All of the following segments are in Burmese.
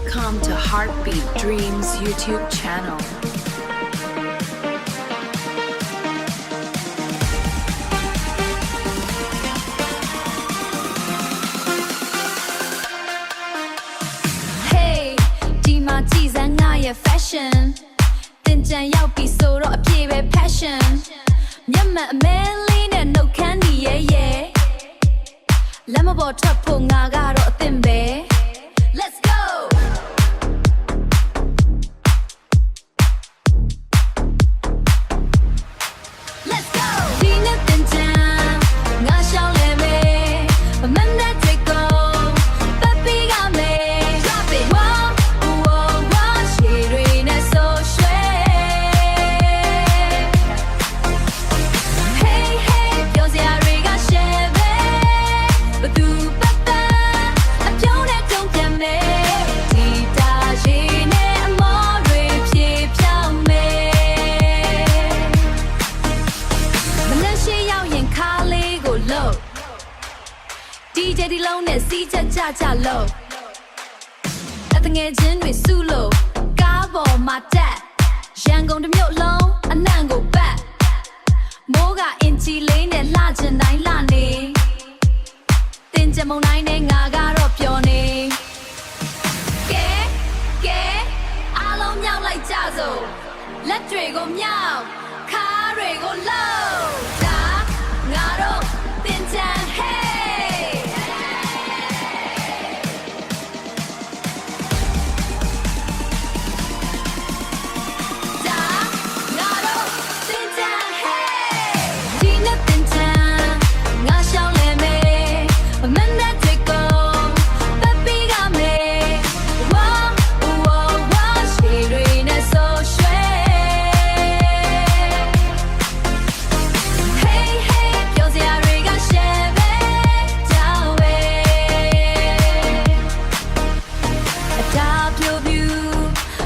Welcome to Heartbeat Dreams YouTube channel. Hey, di ma ji zan nga ye fashion. Tin chan yauk pi so ro a pye be passion. Myat mat a man lee ne no kan ni ye ye. Lama bo thwat pho nga ga ro a thin be. Let's go. Let's go. Di ne tin chan nga shaw le me. A man that we go. Papi ga me. Drop it. Wow, wow, wow. She doing it so sweet. Hey, hey, ပြောစရာတွေကရှယ်ပဲဘသူပတ်ပန်းအပြုံးနဲ့တုံးပြန်မယ်ဒီတာရှိနဲ့အမောတွေဖြည့်ဖြောင်းမယ်မနဲ့ရှိရောက်ရင်ခါလေးကိုလို့ DJ ဒီလုံးနဲ့စီးချက်ကြကြလို့အတငယ်ချင်းတွေစုလို့ကားပေါ်မှာတက်ရန်ကုန်တစ်မြို့လုံးအနှံ့ကိုပတ်မိုးကအင်ချီလေးနဲ့လှချင်တိုင်းလှနေတင်ကြမုံတိုင်းနဲ့ငါကတော့ပျော်နေကဲကဲအားလုံးမြောက်လိုက်ကြစို့လက်တွေကိုမြောက်ခါးတွေကိုလှုပ်ဒါငါတို့တင်ချန်ဟေး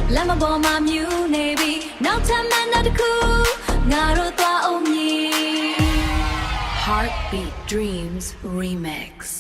Let my ball my mule navy. Now time and not cool. Ngaro twa omni. Heartbeat Dreams Remix.